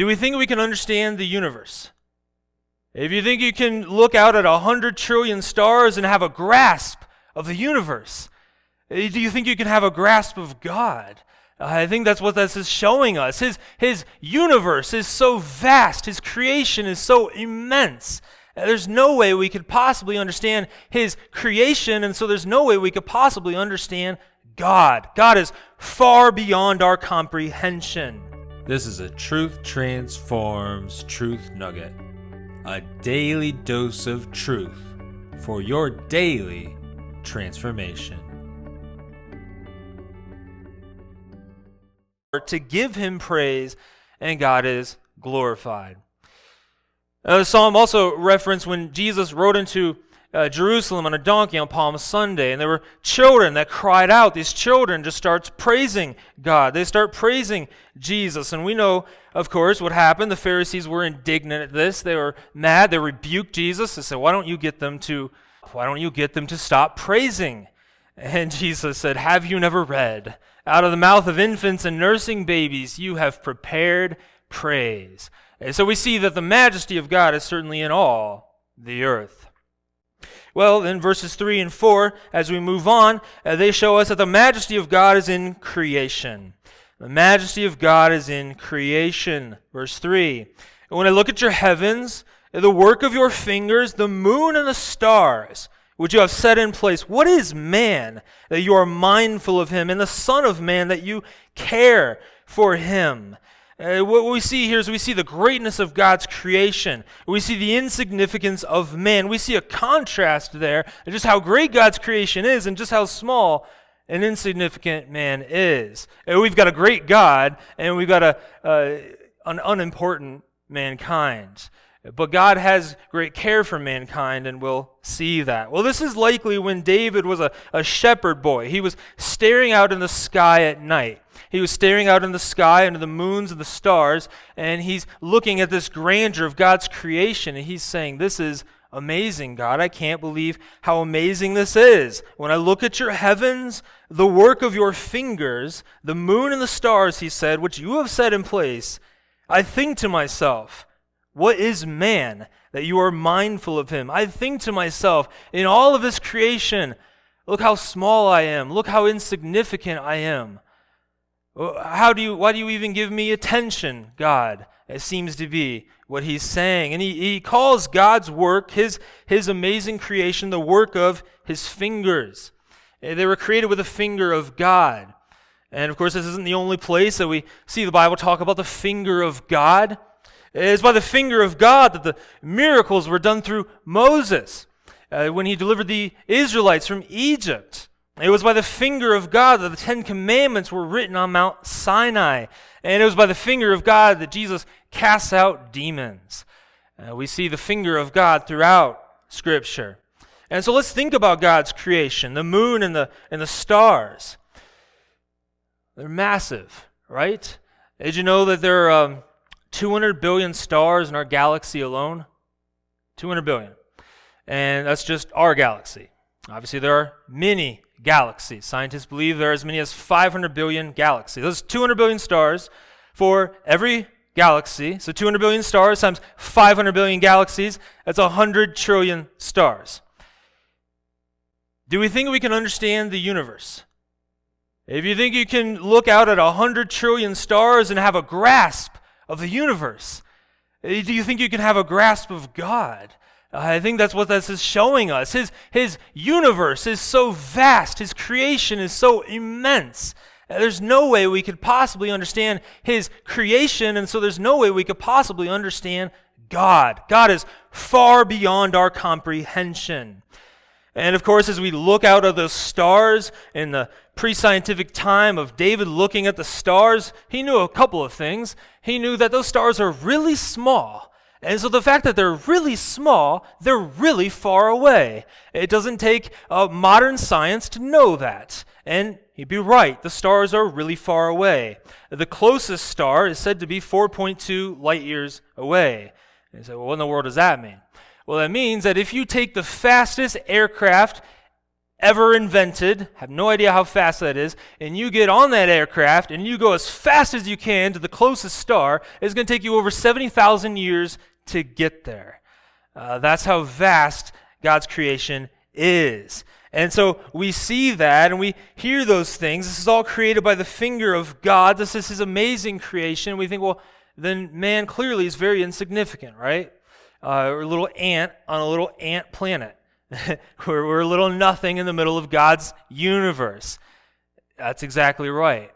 Do we think we can understand the universe? If you think you can look out at 100 trillion stars and have a grasp of the universe, do you think you can have a grasp of God? I think that's what this is showing us. His universe is so vast. His creation is so immense. There's no way we could possibly understand His creation, and so there's no way we could possibly understand God. God is far beyond our comprehension. This is a Truth Transforms Truth Nugget, a daily dose of truth for your daily transformation. To give Him praise, and God is glorified. The psalm also referenced when Jesus rode into Jerusalem on a donkey on Palm Sunday, and there were children that cried out. These children just start praising God. They start praising Jesus, and we know, of course, what happened. The Pharisees were indignant at this. They were mad. They rebuked Jesus. They said, "Why don't you get them to stop praising?" And Jesus said, "Have you never read? Out of the mouth of infants and nursing babies, you have prepared praise." And so we see that the majesty of God is certainly in all the earth. Well, then verses 3 and 4, as we move on, they show us that the majesty of God is in creation. The majesty of God is in creation. Verse 3, "When I look at your heavens, the work of your fingers, the moon and the stars, which you have set in place, what is man that you are mindful of him, and the Son of Man that you care for him?" What we see here is we see the greatness of God's creation. We see the insignificance of man. We see a contrast there, and just how great God's creation is and just how small and insignificant man is. And we've got a great God, and we've got an unimportant mankind. But God has great care for mankind, and we'll see that. Well, this is likely when David was a shepherd boy. He was staring out in the sky at night. He was staring out in the sky under the moons and the stars, and he's looking at this grandeur of God's creation, and he's saying, "This is amazing, God. I can't believe how amazing this is. When I look at your heavens, the work of your fingers, the moon and the stars," he said, "which you have set in place, I think to myself, what is man that you are mindful of him? I think to myself, in all of his creation, look how small I am. Look how insignificant I am. Why do you even give me attention, God?" It seems to be what he's saying. And he calls God's work, his amazing creation, the work of his fingers. They were created with the finger of God. And of course, this isn't the only place that we see the Bible talk about the finger of God. It's by the finger of God that the miracles were done through Moses when he delivered the Israelites from Egypt. It was by the finger of God that the Ten Commandments were written on Mount Sinai. And it was by the finger of God that Jesus casts out demons. We see the finger of God throughout Scripture. And so let's think about God's creation, the moon and the stars. They're massive, right? Did you know that there are 200 billion stars in our galaxy alone? 200 billion. And that's just our galaxy. Obviously, there are many galaxies. Scientists believe there are as many as 500 billion galaxies. Those 200 billion stars for every galaxy. So 200 billion stars times 500 billion galaxies, that's 100 trillion stars. Do we think we can understand the universe? If you think you can look out at 100 trillion stars and have a grasp of the universe, do you think you can have a grasp of God? I think that's what this is showing us. His universe is so vast. His creation is so immense. There's no way we could possibly understand his creation, and so there's no way we could possibly understand God. God is far beyond our comprehension. And of course, as we look out at those stars in the pre-scientific time of David looking at the stars, he knew a couple of things. He knew that those stars are really small. And so the fact that they're really small, they're really far away. It doesn't take modern science to know that. And he'd be right. The stars are really far away. The closest star is said to be 4.2 light years away. And you say, well, what in the world does that mean? Well, that means that if you take the fastest aircraft ever invented. Have no idea how fast that is. And you get on that aircraft and you go as fast as you can to the closest star. It's going to take you over 70,000 years to get there. That's how vast God's creation is. And so we see that and we hear those things. This is all created by the finger of God. This is his amazing creation. We think, well, then man clearly is very insignificant, right? We're a little ant on a little ant planet. we're a little nothing in the middle of God's universe. That's exactly right.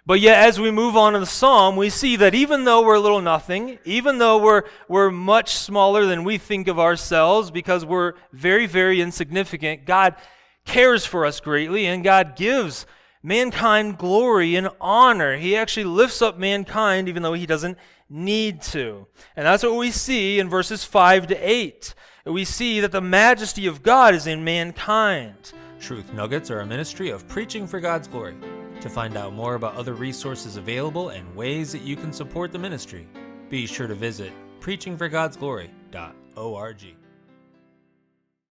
But yet, as we move on in the psalm, we see that even though we're a little nothing, even though we're much smaller than we think of ourselves because we're very, very insignificant, God cares for us greatly, and God gives mankind glory and honor. He actually lifts up mankind even though he doesn't need to. And that's what we see in verses 5 to 8. We see that the majesty of God is in mankind. Truth Nuggets are a ministry of preaching for God's glory. To find out more about other resources available and ways that you can support the ministry, be sure to visit preachingforgodsglory.org.